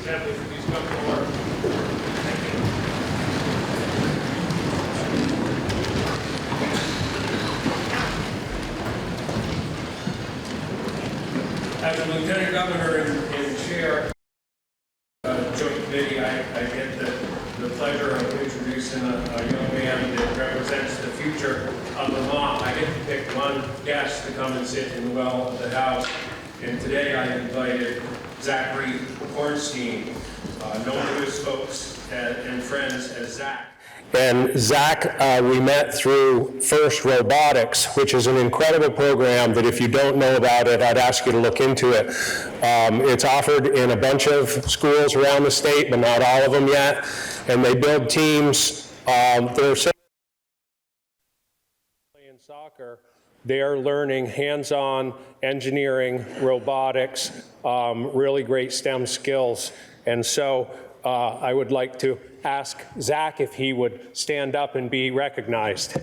Assembly, please come forward. Thank you. As a Lieutenant Governor and Chair Joint Committee, I get the pleasure of introducing a young man that represents the future of Vermont. I get to pick one guest to come and sit in the well of the House, and today I invited Zachary Hornstein, known to his folks and friends as Zach. And Zach, we met through FIRST Robotics, which is an incredible program that if you don't know about it, I'd ask you to look into it. It's offered in a bunch of schools around the state, but not all of them yet. And they build teams. They're playing soccer. They are learning hands-on engineering, robotics, really great STEM skills. And so I would like to ask Zach if he would stand up and be recognized.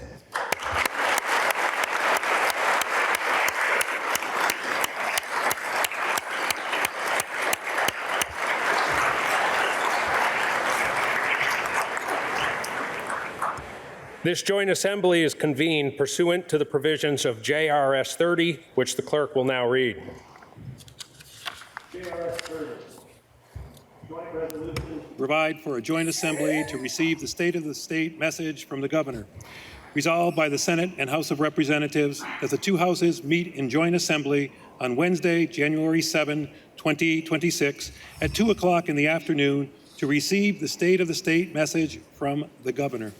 This joint assembly is convened pursuant to the provisions of JRS 30, which the clerk will now read. JRS 30. Joint resolution. Provide for a joint assembly to receive the State of the State message from the Governor. Resolved by the Senate and House of Representatives that the two houses meet in joint assembly on Wednesday, January 7, 2026 at 2 o'clock in the afternoon to receive the State of the State message from the Governor.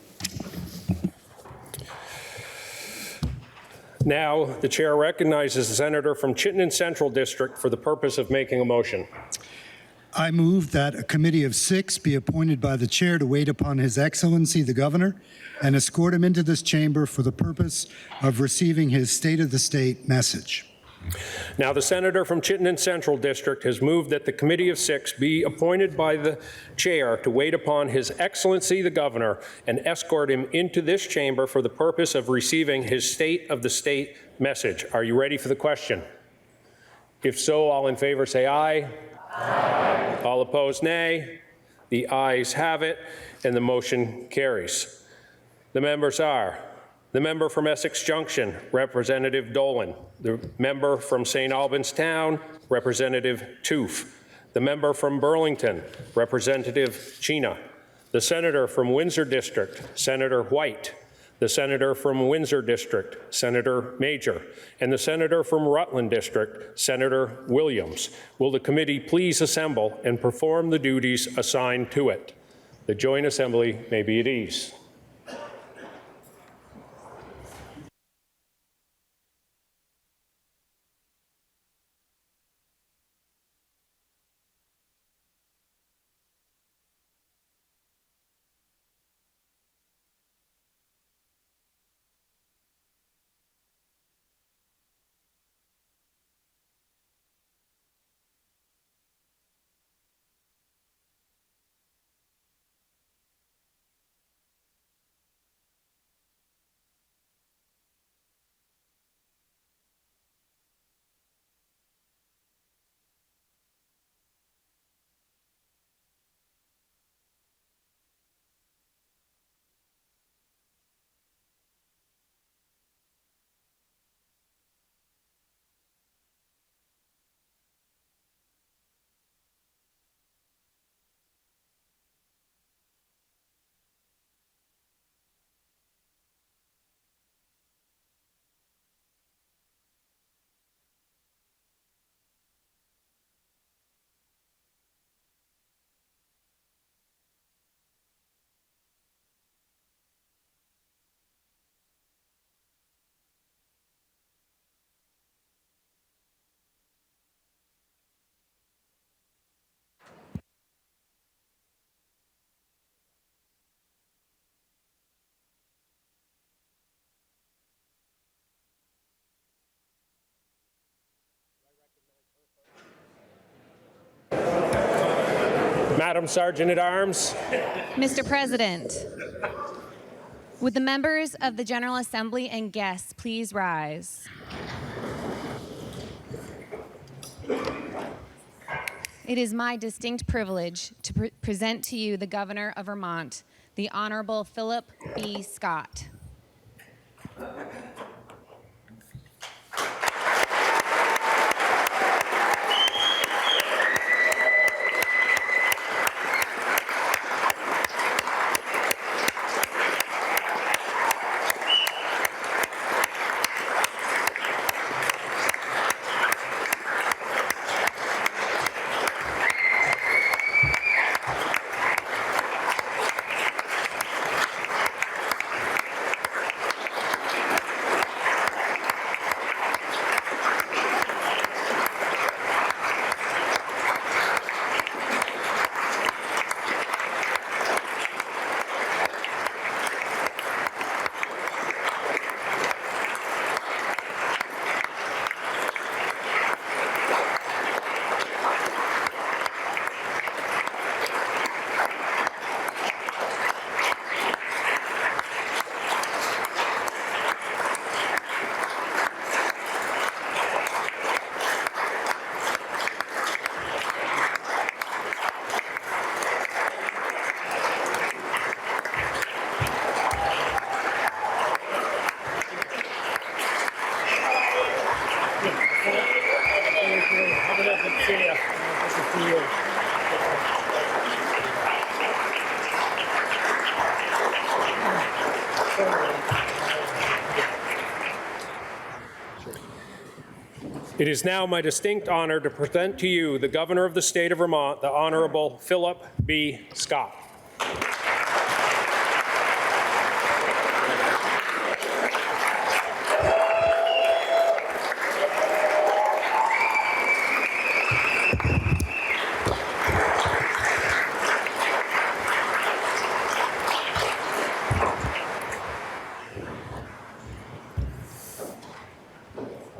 Now, the chair recognizes the senator from Chittenden Central District for the purpose of making a motion. I move that a committee of 6 be appointed by the chair to wait upon His Excellency the Governor and escort him into this chamber for the purpose of receiving his State of the State message. Now, the senator from Chittenden Central District has moved that the committee of 6 be appointed by the chair to wait upon His Excellency the Governor and escort him into this chamber for the purpose of receiving his State of the State message. Are you ready for the question? If so, all in favor say aye. Aye. All opposed, nay. The ayes have it, and the motion carries. The members are the member from Essex Junction, Representative Dolan. The member from St. Albans Town, Representative Toof. The member from Burlington, Representative Chena. The senator from Windsor District, Senator White. The senator from Windsor District, Senator Major. And the senator from Rutland District, Senator Williams. Will the committee please assemble and perform the duties assigned to it? The joint assembly may be at ease. Madam Sergeant at Arms. Mr. President, would the members of the General Assembly and guests please rise? It is my distinct privilege to present to you the Governor of Vermont, the Honorable Philip B. Scott. It is now my distinct honor to present to you the Governor of the State of Vermont, the Honorable Philip B. Scott.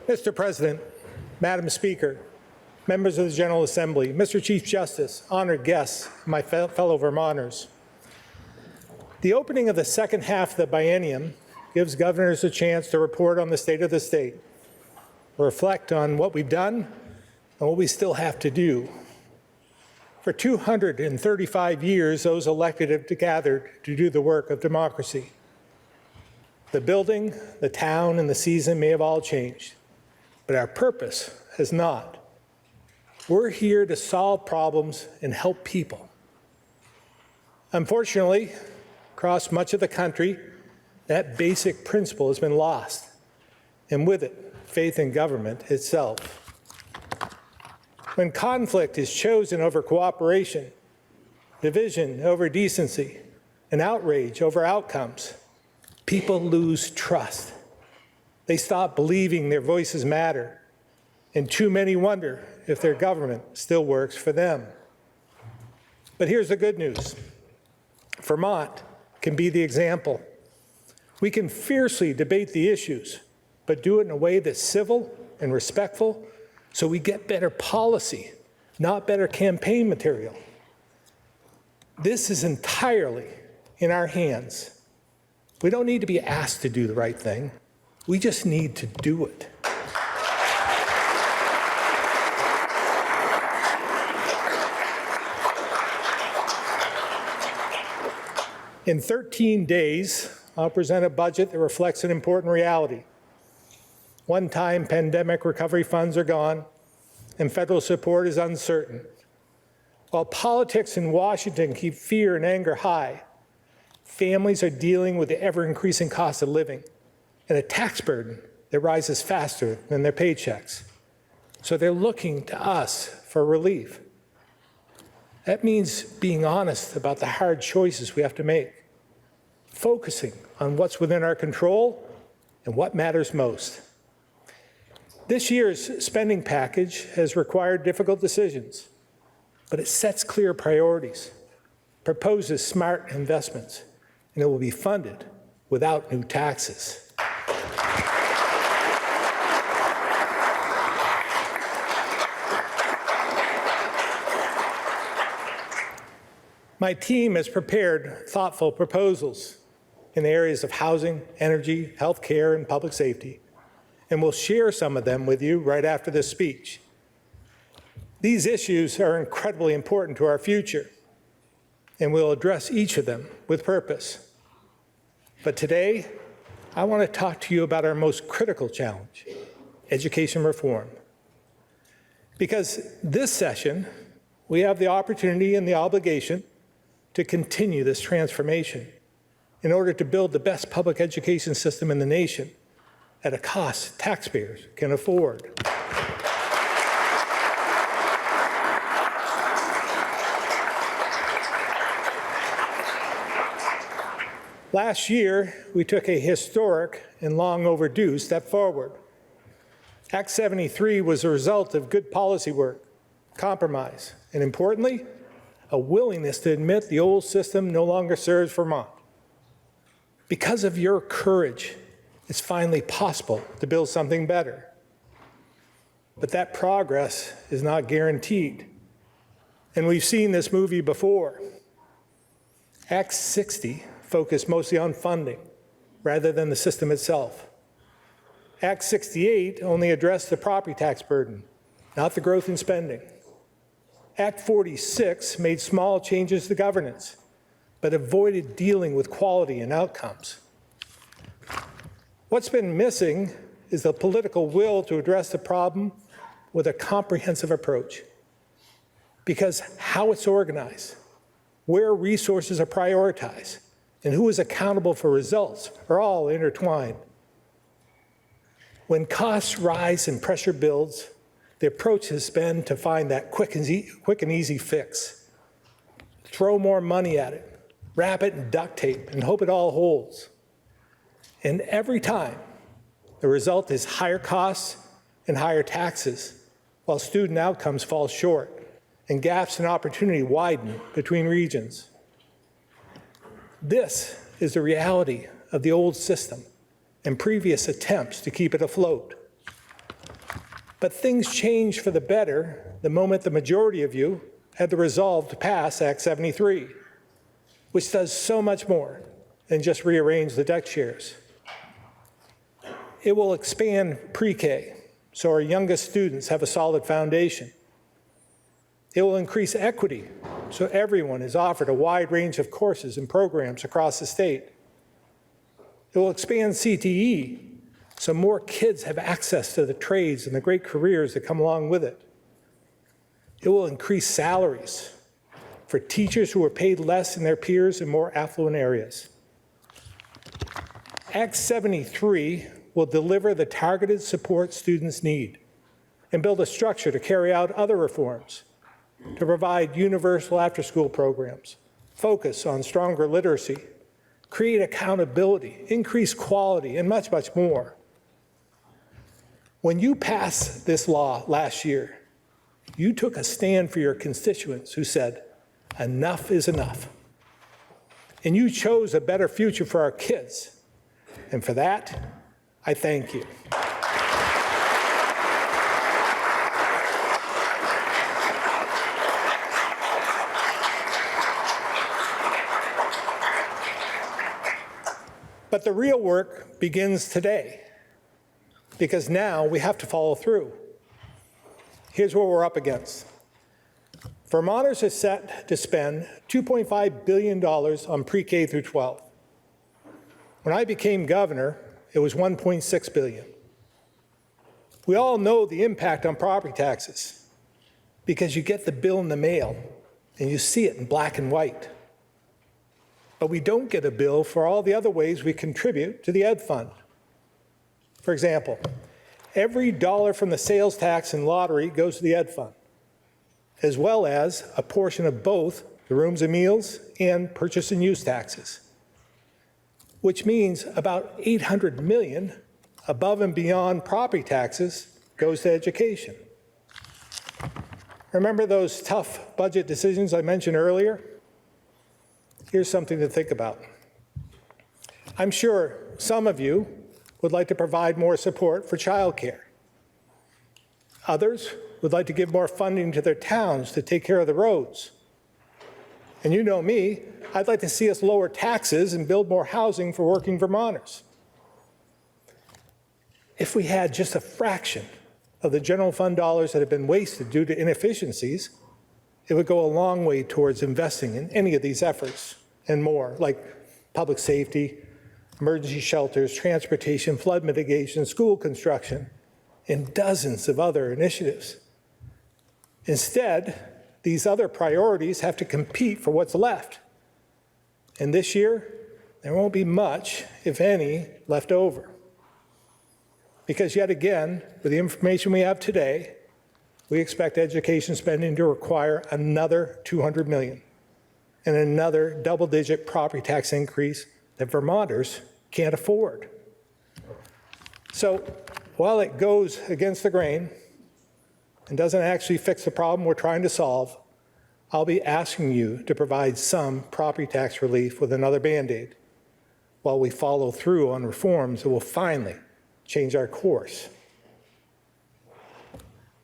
Mr. President, Madam Speaker, members of the General Assembly, Mr. Chief Justice, honored guests, my fellow Vermonters. The opening of the second half of the biennium gives governors a chance to report on the state of the state, reflect on what we've done and what we still have to do. For 235 years, those elected have gathered to do the work of democracy. The building, the town, and the season may have all changed, but our purpose has not. We're here to solve problems and help people. Unfortunately, across much of the country, that basic principle has been lost, and with it, faith in government itself. When conflict is chosen over cooperation, division over decency, and outrage over outcomes, people lose trust. They stop believing their voices matter, and too many wonder if their government still works for them. But here's the good news. Vermont can be the example. We can fiercely debate the issues, but do it in a way that's civil and respectful so we get better policy, not better campaign material. This is entirely in our hands. We don't need to be asked to do the right thing. We just need to do it. In 13 days, I'll present a budget that reflects an important reality. One-time pandemic recovery funds are gone, and federal support is uncertain. While politics in Washington keep fear and anger high, families are dealing with the ever-increasing cost of living and a tax burden that rises faster than their paychecks. So they're looking to us for relief. That means being honest about the hard choices we have to make, focusing on what's within our control and what matters most. This year's spending package has required difficult decisions, but it sets clear priorities, proposes smart investments, and it will be funded without new taxes. My team has prepared thoughtful proposals in the areas of housing, energy, healthcare, and public safety, and we'll share some of them with you right after this speech. These issues are incredibly important to our future, and we'll address each of them with purpose. But today, I want to talk to you about our most critical challenge, education reform. Because this session, we have the opportunity and the obligation to continue this transformation in order to build the best public education system in the nation at a cost taxpayers can afford. Last year, we took a historic and long overdue step forward. Act 73 was a result of good policy work, compromise, and importantly, a willingness to admit the old system no longer serves Vermont. Because of your courage, it's finally possible to build something better. But that progress is not guaranteed. And we've seen this movie before. Act 60 focused mostly on funding rather than the system itself. Act 68 only addressed the property tax burden, not the growth in spending. Act 46 made small changes to governance, but avoided dealing with quality and outcomes. What's been missing is the political will to address the problem with a comprehensive approach. Because how it's organized, where resources are prioritized, and who is accountable for results are all intertwined. When costs rise and pressure builds, the approach has been to find that quick and easy fix. Throw more money at it, wrap it in duct tape, and hope it all holds. And every time, the result is higher costs and higher taxes, while student outcomes fall short and gaps in opportunity widen between regions. This is the reality of the old system and previous attempts to keep it afloat. But things changed for the better the moment the majority of you had the resolve to pass Act 73, which does so much more than just rearrange the deck chairs. It will expand pre-K so our youngest students have a solid foundation. It will increase equity so everyone is offered a wide range of courses and programs across the state. It will expand CTE so more kids have access to the trades and the great careers that come along with it. It will increase salaries for teachers who are paid less than their peers in more affluent areas. Act 73 will deliver the targeted support students need and build a structure to carry out other reforms, to provide universal after-school programs, focus on stronger literacy, create accountability, increase quality, and much, much more. When you passed this law last year, you took a stand for your constituents who said, enough is enough. And you chose a better future for our kids. And for that, I thank you. But the real work begins today, because now we have to follow through. Here's what we're up against. Vermonters are set to spend $2.5 billion on pre-K through 12. When I became governor, it was $1.6 billion. We all know the impact on property taxes because you get the bill in the mail and you see it in black and white. But we don't get a bill for all the other ways we contribute to the Ed Fund. For example, every dollar from the sales tax and lottery goes to the Ed Fund, as well as a portion of both the rooms and meals and purchase and use taxes, which means about $800 million above and beyond property taxes goes to education. Remember those tough budget decisions I mentioned earlier? Here's something to think about. I'm sure some of you would like to provide more support for childcare. Others would like to give more funding to their towns to take care of the roads. And you know me, I'd like to see us lower taxes and build more housing for working Vermonters. If we had just a fraction of the general fund dollars that have been wasted due to inefficiencies, it would go a long way towards investing in any of these efforts and more, like public safety, emergency shelters, transportation, flood mitigation, school construction, and dozens of other initiatives. Instead, these other priorities have to compete for what's left. And this year, there won't be much, if any, left over. Because yet again, with the information we have today, we expect education spending to require another $200 million and another double-digit property tax increase that Vermonters can't afford. So while it goes against the grain and doesn't actually fix the problem we're trying to solve, I'll be asking you to provide some property tax relief with another Band-Aid while we follow through on reforms that will finally change our course.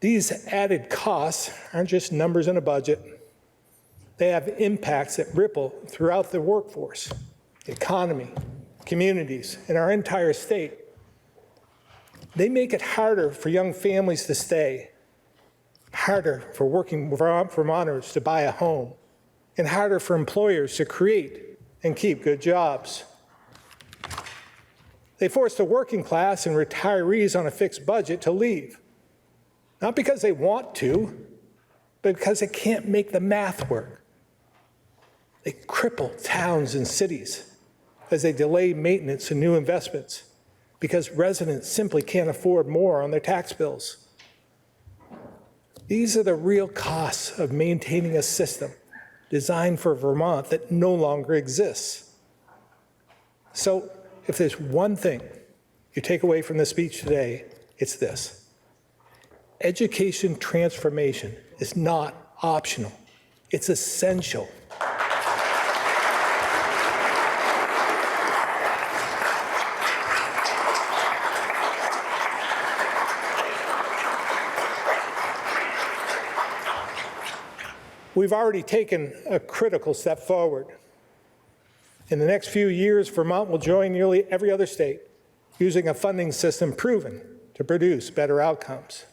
These added costs aren't just numbers in a budget. They have impacts that ripple throughout the workforce, the economy, communities, and our entire state. They make it harder for young families to stay, harder for working Vermonters to buy a home, and harder for employers to create and keep good jobs. They force the working class and retirees on a fixed budget to leave, not because they want to, but because they can't make the math work. They cripple towns and cities as they delay maintenance and new investments because residents simply can't afford more on their tax bills. These are the real costs of maintaining a system designed for Vermont that no longer exists. So if there's one thing you take away from this speech today, it's this. Education transformation is not optional. It's essential. We've already taken a critical step forward. In the next few years, Vermont will join nearly every other state using a funding system proven to produce better outcomes.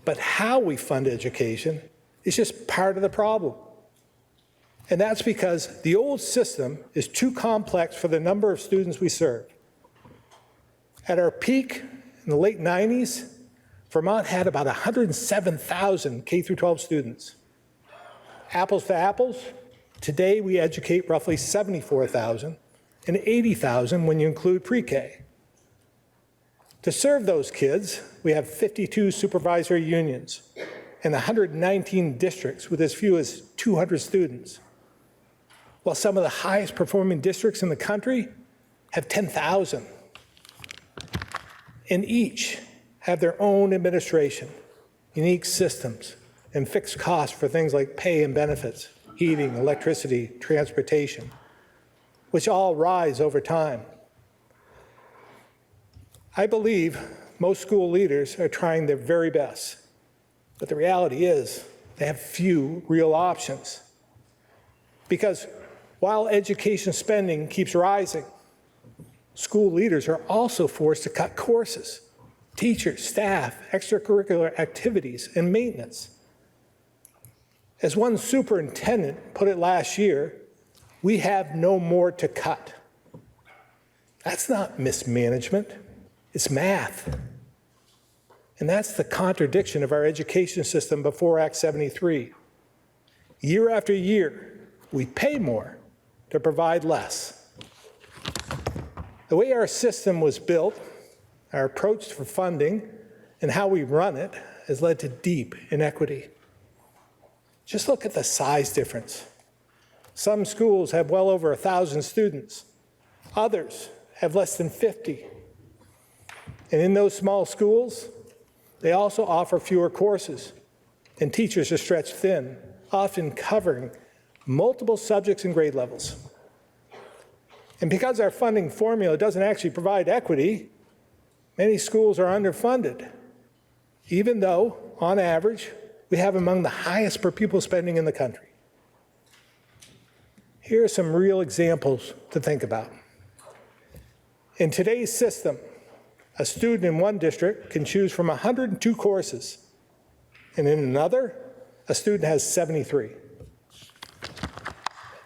But how we fund education is just part of the problem. And that's because the old system is too complex for the number of students we serve. At our peak in the late 90s, Vermont had about 107,000 K-12 students. Apples to apples, today we educate roughly 74,000 and 80,000 when you include pre-K. To serve those kids, we have 52 supervisory unions and 119 districts with as few as 200 students, while some of the highest performing districts in the country have 10,000. And each have their own administration, unique systems, and fixed costs for things like pay and benefits, heating, electricity, transportation, which all rise over time. I believe most school leaders are trying their very best, but the reality is they have few real options. Because while education spending keeps rising, school leaders are also forced to cut courses, teachers, staff, extracurricular activities, and maintenance. As one superintendent put it last year, we have no more to cut. That's not mismanagement, it's math. And that's the contradiction of our education system before Act 73. Year after year, we pay more to provide less. The way our system was built, our approach for funding, and how we run it has led to deep inequity. Just look at the size difference. Some schools have well over 1,000 students. Others have less than 50. And in those small schools, they also offer fewer courses, and teachers are stretched thin, often covering multiple subjects and grade levels. And because our funding formula doesn't actually provide equity, many schools are underfunded, even though, on average, we have among the highest per pupil spending in the country. Here are some real examples to think about. In today's system, A student in one district can choose from 102 courses, and in another, a student has 73.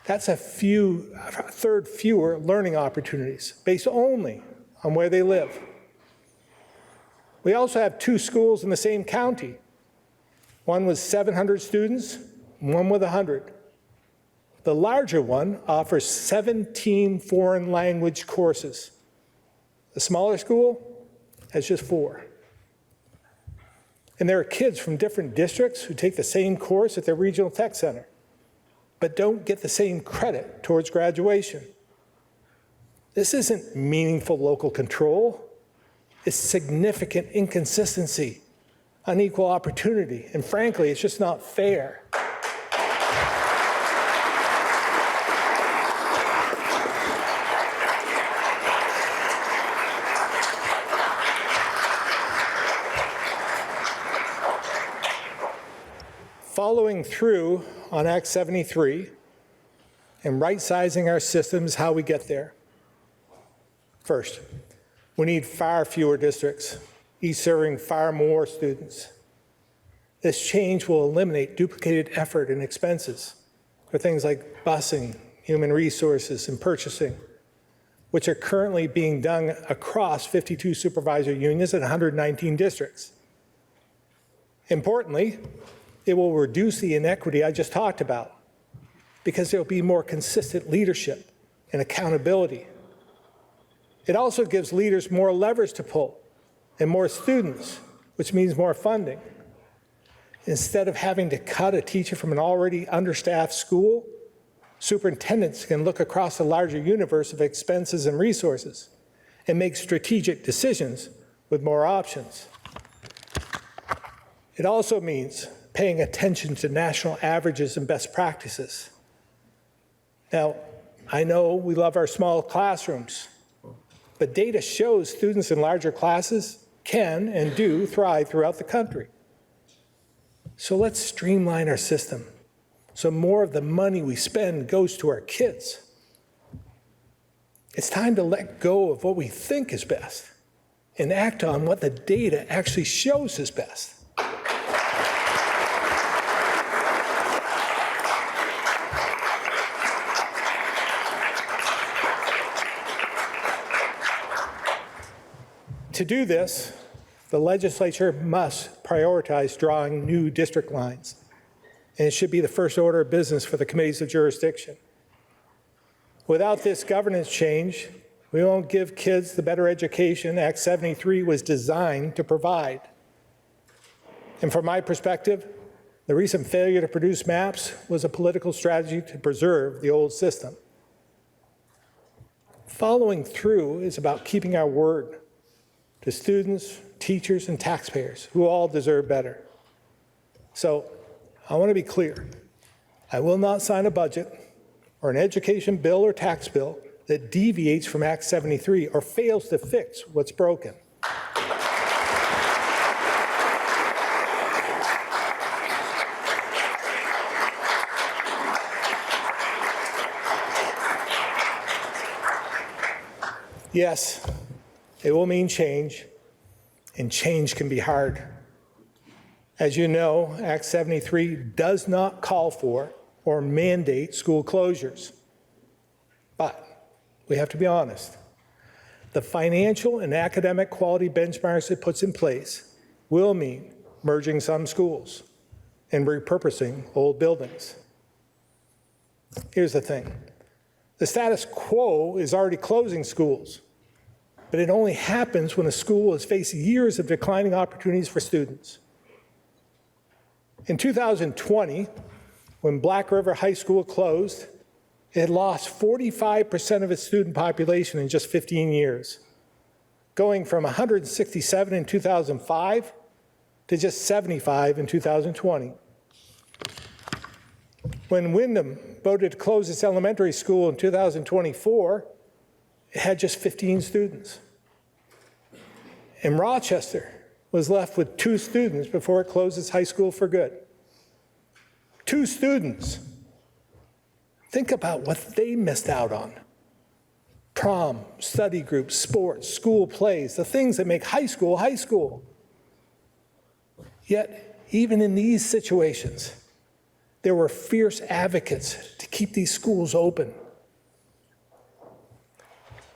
That's a third fewer learning opportunities based only on where they live. We also have 2 schools in the same county, one with 700 students, one with 100. The larger one offers 17 foreign language courses. The smaller school has just 4. And there are kids from different districts who take the same course at their regional tech center, but don't get the same credit towards graduation. This isn't meaningful local control. It's significant inconsistency, unequal opportunity, and frankly, it's just not fair. Following through on Act 73 and right-sizing our systems, how we get there. First, we need far fewer districts, each serving far more students. This change will eliminate duplicated effort and expenses for things like busing, human resources, and purchasing, which are currently being done across 52 supervisor unions at 119 districts. Importantly, it will reduce the inequity I just talked about because there will be more consistent leadership and accountability. It also gives leaders more levers to pull and more students, which means more funding. Instead of having to cut a teacher from an already understaffed school, superintendents can look across a larger universe of expenses and resources and make strategic decisions with more options. It also means paying attention to national averages and best practices. Now, I know we love our small classrooms, but data shows students in larger classes can and do thrive throughout the country. So let's streamline our system so more of the money we spend goes to our kids. It's time to let go of what we think is best and act on what the data actually shows is best. To do this, the legislature must prioritize drawing new district lines, and it should be the first order of business for the committees of jurisdiction. Without this governance change, we won't give kids the better education Act 73 was designed to provide. And from my perspective, the recent failure to produce maps was a political strategy to preserve the old system. Following through is about keeping our word to students, teachers, and taxpayers who all deserve better. So I want to be clear. I will not sign a budget or an education bill or tax bill that deviates from Act 73 or fails to fix what's broken. Yes, it will mean change, and change can be hard. As you know, Act 73 does not call for or mandate school closures. But we have to be honest. The financial and academic quality benchmarks it puts in place will mean merging some schools and repurposing old buildings. Here's the thing. The status quo is already closing schools, but it only happens when a school has faced years of declining opportunities for students. In 2020, when Black River High School closed, it had lost 45% of its student population in just 15 years, going from 167 in 2005 to just 75 in 2020. When Windham voted to close its elementary school in 2024, it had just 15 students. And Rochester was left with 2 students before it closed its high school for good. 2 students. Think about what they missed out on. prom, study groups, sports, school plays, the things that make high school high school. Yet, even in these situations, there were fierce advocates to keep these schools open.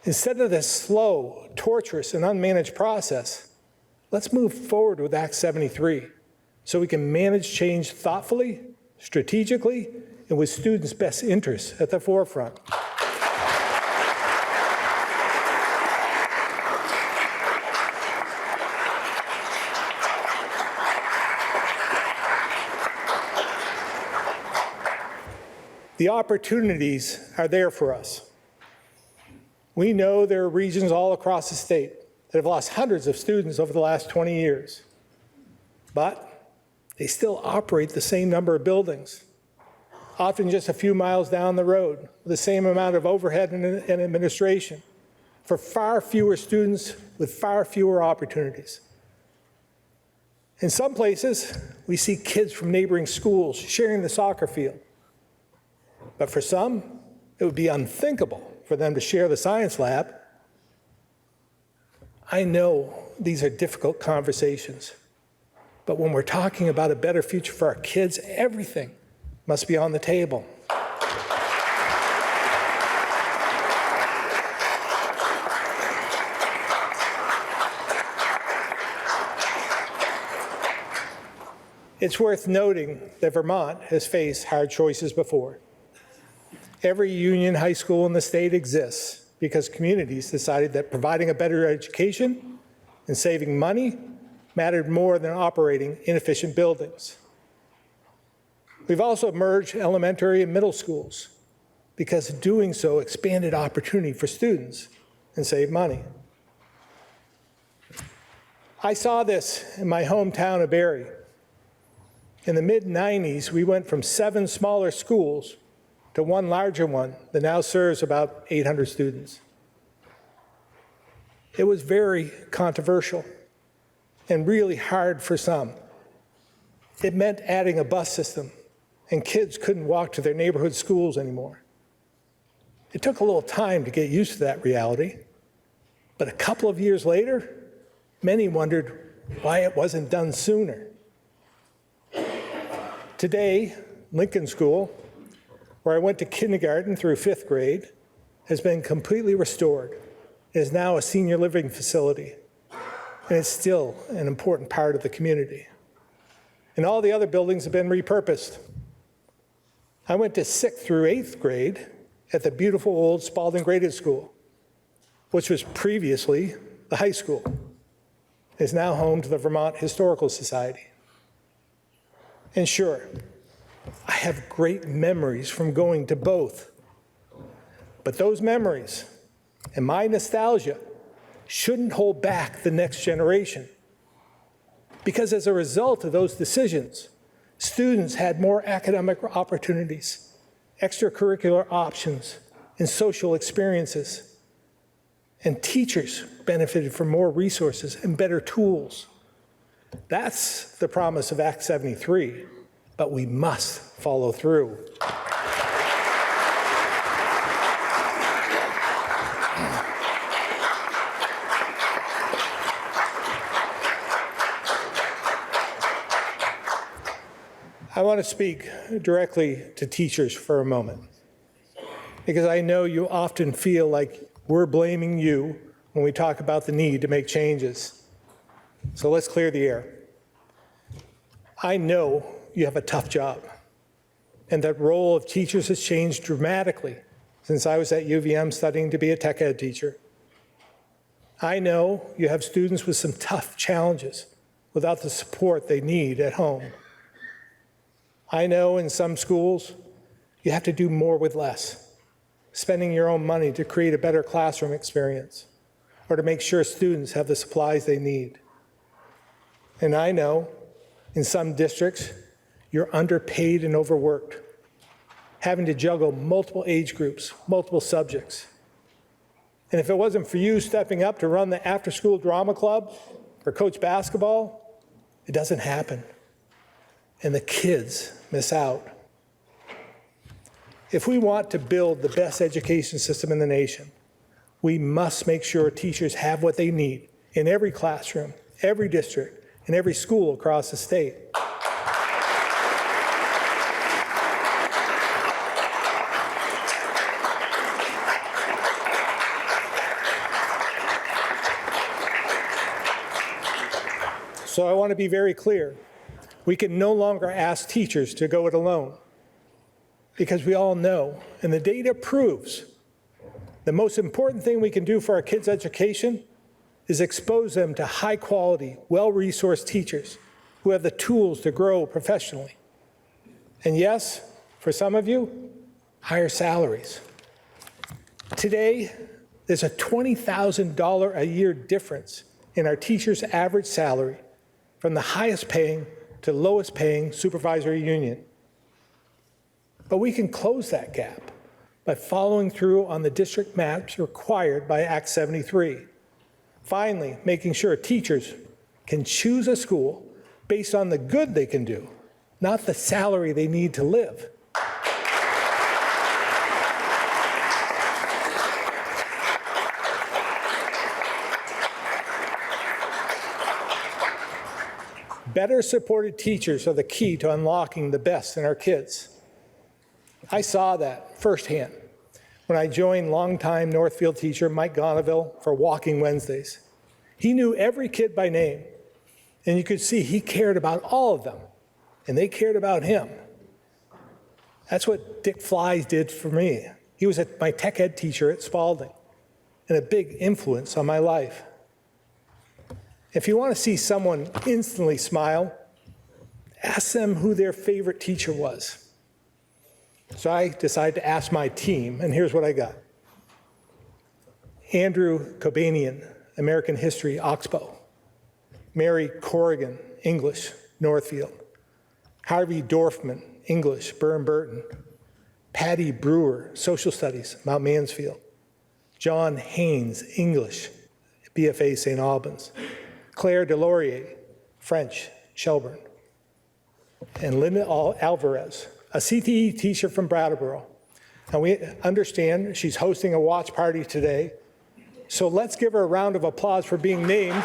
Instead of this slow, torturous, and unmanaged process, let's move forward with Act 73 so we can manage change thoughtfully, strategically, and with students' best interests at the forefront. The opportunities are there for us. We know there are regions all across the state that have lost hundreds of students over the last 20 years, but they still operate the same number of buildings, often just a few miles down the road, with the same amount of overhead and administration, for far fewer students with far fewer opportunities. In some places, we see kids from neighboring schools sharing the soccer field. But for some, it would be unthinkable for them to share the science lab. I know these are difficult conversations, but when we're talking about a better future for our kids, everything must be on the table. It's worth noting that Vermont has faced hard choices before. Every union high school in the state exists because communities decided that providing a better education and saving money mattered more than operating inefficient buildings. We've also merged elementary and middle schools because doing so expanded opportunity for students and saved money. I saw this in my hometown of Barrie. In the mid-90s, we went from 7 smaller schools to one larger one that now serves about 800 students. It was very controversial and really hard for some. It meant adding a bus system, and kids couldn't walk to their neighborhood schools anymore. It took a little time to get used to that reality, but a couple of years later, many wondered why it wasn't done sooner. Today, Lincoln School, where I went to kindergarten through 5th grade, has been completely restored. It is now a senior living facility, and it's still an important part of the community. And all the other buildings have been repurposed. I went to 6th through 8th grade at the beautiful old Spalding Graded School, which was previously the high school. It is now home to the Vermont Historical Society. And sure, I have great memories from going to both. But those memories and my nostalgia shouldn't hold back the next generation. Because as a result of those decisions, students had more academic opportunities, extracurricular options, and social experiences. And teachers benefited from more resources and better tools. That's the promise of Act 73. But we must follow through. I want to speak directly to teachers for a moment, because I know you often feel like we're blaming you when we talk about the need to make changes. So let's clear the air. I know you have a tough job, and that role of teachers has changed dramatically since I was at UVM studying to be a tech ed teacher. I know you have students with some tough challenges without the support they need at home. I know in some schools you have to do more with less, spending your own money to create a better classroom experience or to make sure students have the supplies they need. And I know in some districts you're underpaid and overworked, having to juggle multiple age groups, multiple subjects. And if it wasn't for you stepping up to run the after-school drama club or coach basketball, it doesn't happen. And the kids miss out. If we want to build the best education system in the nation, We must make sure teachers have what they need in every classroom, every district, and every school across the state. So I want to be very clear. We can no longer ask teachers to go it alone, because we all know, and the data proves, the most important thing we can do for our kids' education is expose them to high-quality, well-resourced teachers who have the tools to grow professionally. And yes, for some of you, higher salaries. Today, there's a $20,000 a year difference in our teachers' average salary from the highest paying to lowest paying supervisory union. But we can close that gap by following through on the district maps required by Act 73. Finally, making sure teachers can choose a school based on the good they can do, not the salary they need to live. Better supported teachers are the key to unlocking the best in our kids. I saw that firsthand when I joined longtime Northfield teacher Mike Gonaville for Walking Wednesdays. He knew every kid by name, and you could see he cared about all of them, and they cared about him. That's what Dick Flies did for me. He was my tech ed teacher at Spalding, and a big influence on my life. If you want to see someone instantly smile, ask them who their favorite teacher was. So I decided to ask my team, and here's what I got. Andrew Kobanian, American History, Oxbow. Mary Corrigan, English, Northfield. Harvey Dorfman, English, Burton. Patty Brewer, Social Studies, Mount Mansfield. John Haynes, English, BFA St. Albans. Claire Delorier, French, Shelburne. And Linda Alvarez, a CTE teacher from Brattleboro. And we understand she's hosting a watch party today. So let's give her a round of applause for being named.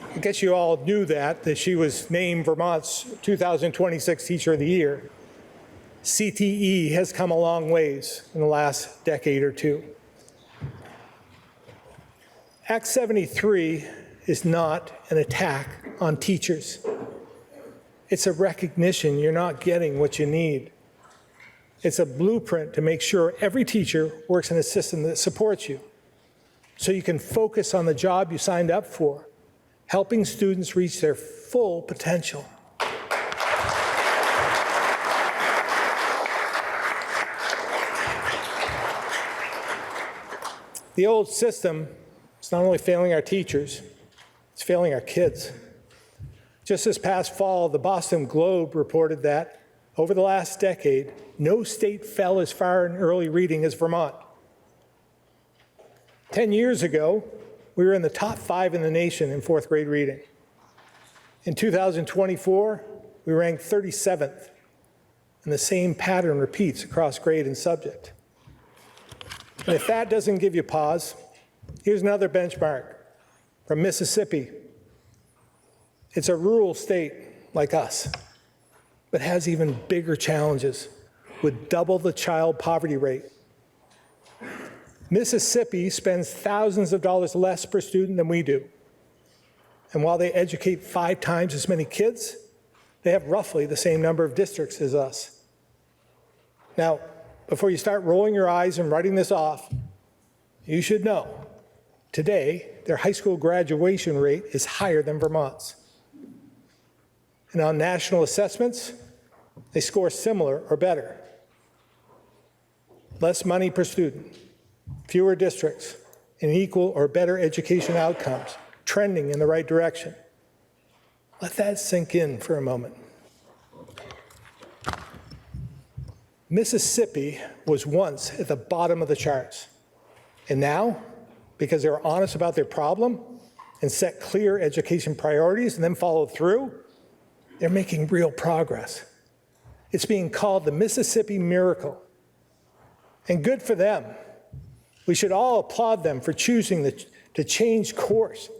I guess you all knew that she was named Vermont's 2026 Teacher of the Year. CTE has come a long ways in the last decade or two. Act 73 is not an attack on teachers. It's a recognition you're not getting what you need. It's a blueprint to make sure every teacher works in a system that supports you, so you can focus on the job you signed up for, helping students reach their full potential. The old system is not only failing our teachers, it's failing our kids. Just this past fall, the Boston Globe reported that over the last decade, no state fell as far in early reading as Vermont. 10 years ago, we were in the top 5 in the nation in 4th grade reading. In 2024, we ranked 37th, and the same pattern repeats across grade and subject. And if that doesn't give you pause, here's another benchmark from Mississippi. It's a rural state like us, but has even bigger challenges with double the child poverty rate. Mississippi spends thousands of dollars less per student than we do. And while they educate 5 times as many kids, they have roughly the same number of districts as us. Now, before you start rolling your eyes and writing this off, you should know, today, their high school graduation rate is higher than Vermont's. And on national assessments, they score similar or better. Less money per student, fewer districts, and equal or better education outcomes, trending in the right direction. Let that sink in for a moment. Mississippi was once at the bottom of the charts. And now, because they were honest about their problem and set clear education priorities and then followed through, they're making real progress. It's being called the Mississippi Miracle. And good for them. We should all applaud them for choosing to change course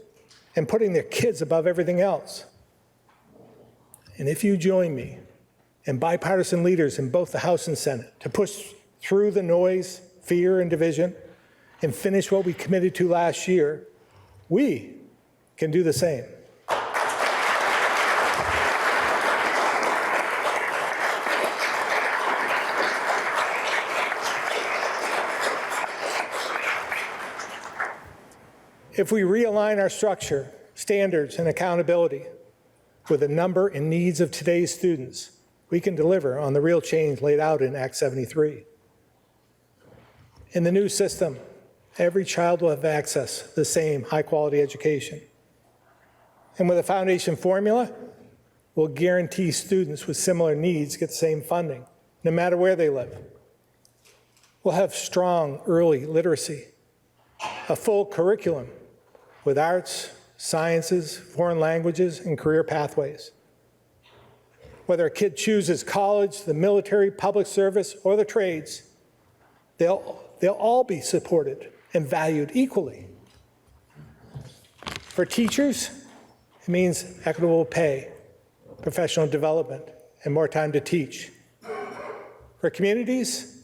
and putting their kids above everything else. And if you join me and bipartisan leaders in both the House and Senate to push through the noise, fear, and division and finish what we committed to last year, we can do the same. If we realign our structure, standards, and accountability with the number and needs of today's students, we can deliver on the real change laid out in Act 73. In the new system, every child will have access to the same high-quality education. And with a foundation formula, we'll guarantee students with similar needs get the same funding, no matter where they live. We'll have strong early literacy, a full curriculum with arts, sciences, foreign languages, and career pathways. Whether a kid chooses college, the military, public service, or the trades, they'll all be supported and valued equally. For teachers, it means equitable pay, professional development, and more time to teach. For communities,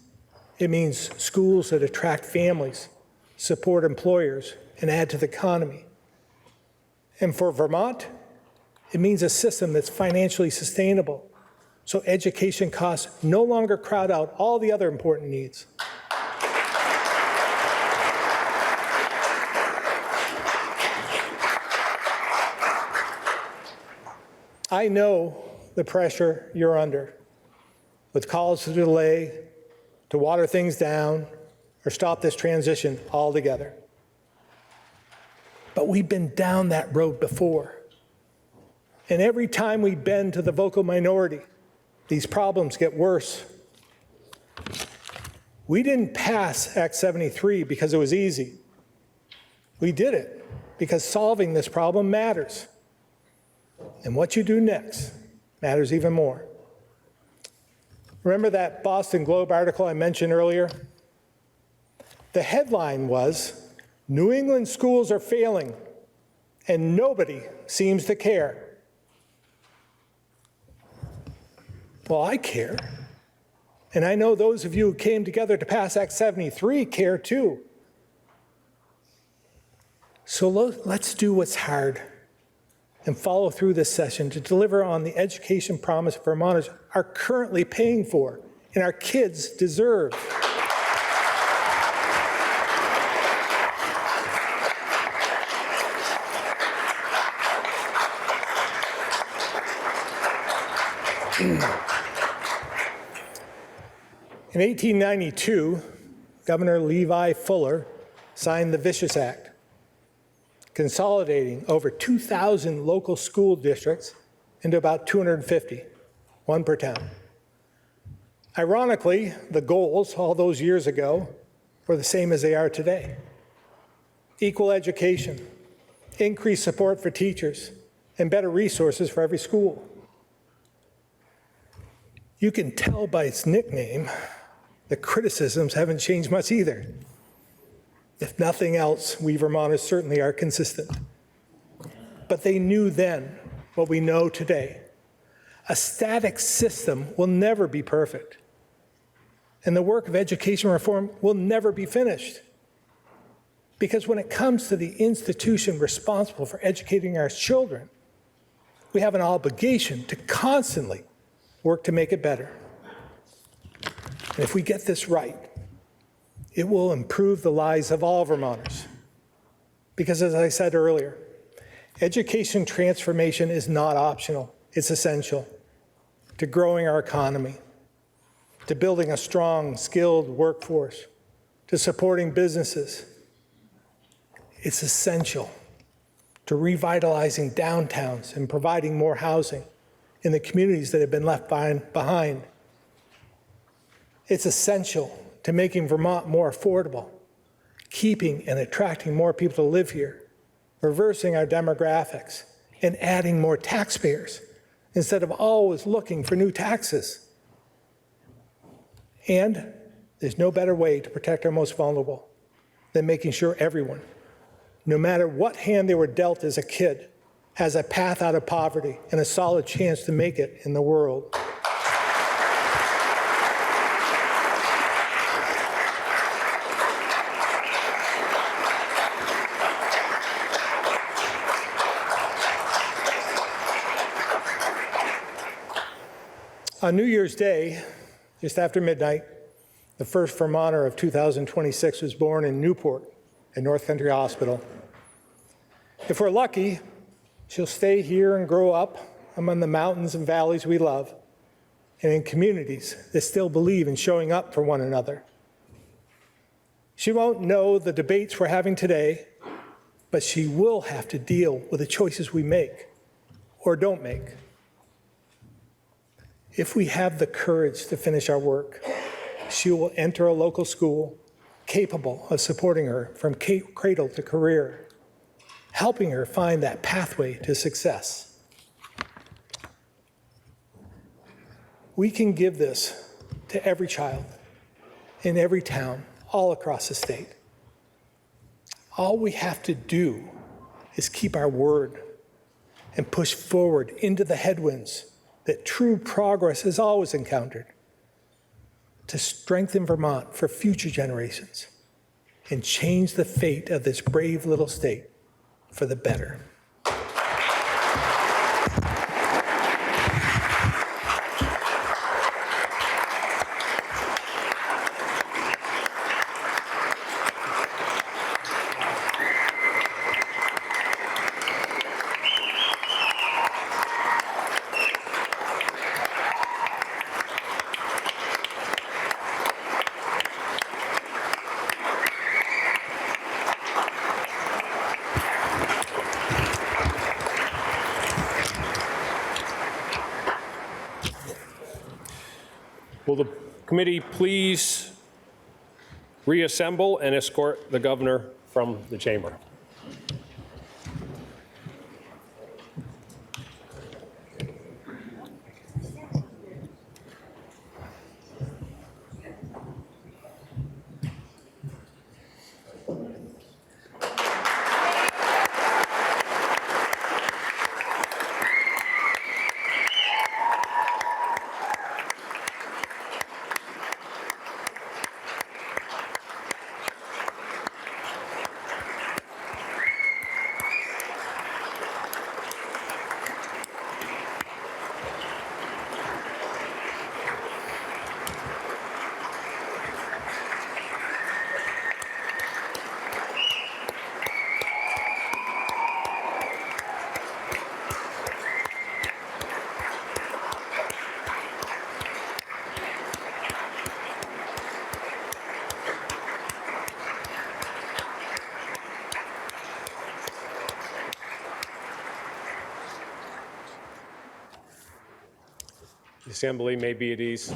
it means schools that attract families, support employers, and add to the economy. And for Vermont, it means a system that's financially sustainable, so education costs no longer crowd out all the other important needs. I know the pressure you're under, with calls to delay, to water things down, or stop this transition altogether. But we've been down that road before. And every time we bend to the vocal minority, these problems get worse. We didn't pass Act 73 because it was easy. We did it because solving this problem matters. And what you do next matters even more. Remember that Boston Globe article I mentioned earlier? The headline was, "New England schools are failing, and nobody seems to care." Well, I care. And I know those of you who came together to pass Act 73 care too. So let's do what's hard and follow through this session to deliver on the education promise Vermonters are currently paying for and our kids deserve. In 1892, Governor Levi Fuller signed the Vicious Act, consolidating over 2,000 local school districts into about 250, one per town. Ironically, the goals all those years ago were the same as they are today. Equal education, increased support for teachers, and better resources for every school. You can tell by its nickname, the criticisms haven't changed much either. If nothing else, we Vermonters certainly are consistent. But they knew then what we know today. A static system will never be perfect. And the work of education reform will never be finished. Because when it comes to the institution responsible for educating our children, we have an obligation to constantly work to make it better. And if we get this right, it will improve the lives of all Vermonters. Because as I said earlier, education transformation is not optional, it's essential to growing our economy, to building a strong, skilled workforce, to supporting businesses. It's essential to revitalizing downtowns and providing more housing in the communities that have been left behind. It's essential to making Vermont more affordable, keeping and attracting more people to live here, reversing our demographics, and adding more taxpayers instead of always looking for new taxes. And there's no better way to protect our most vulnerable than making sure everyone, no matter what hand they were dealt as a kid, has a path out of poverty and a solid chance to make it in the world. On New Year's Day, just after midnight, the first Vermonter of 2026 was born in Newport at North Country Hospital. If we're lucky, she'll stay here and grow up among the mountains and valleys we love and in communities that still believe in showing up for one another. She won't know the debates we're having today, but she will have to deal with the choices we make or don't make. If we have the courage to finish our work, she will enter a local school capable of supporting her from cradle to career, helping her find that pathway to success. We can give this to every child in every town all across the state. All we have to do is keep our word and push forward into the headwinds that true progress has always encountered to strengthen Vermont for future generations and change the fate of this brave little state for the better. Will the committee please reassemble and escort the governor from the chamber? The assembly may be at ease.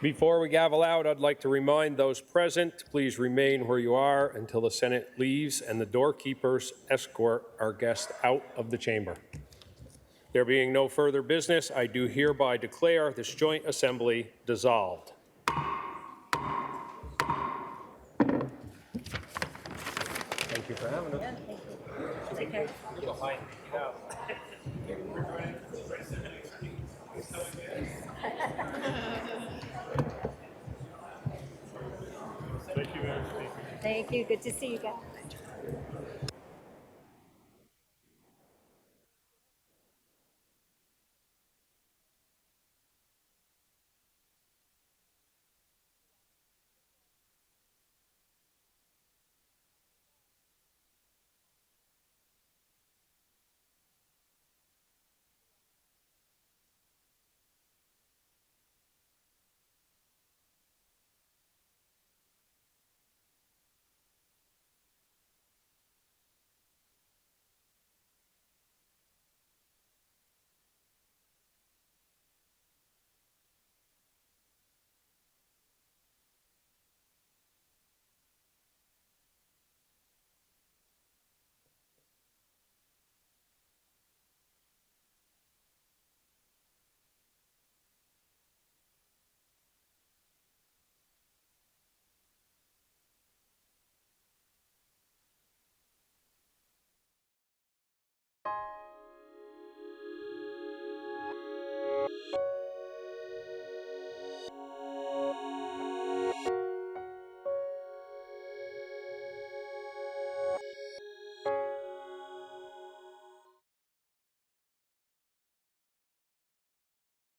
Before we gavel out, I'd like to remind those present, please remain where you are until the Senate leaves and the doorkeepers escort our guests out of the chamber. There being no further business, I do hereby declare this joint assembly dissolved. Thank you for having us. Take care. Thank you. Good to see you guys.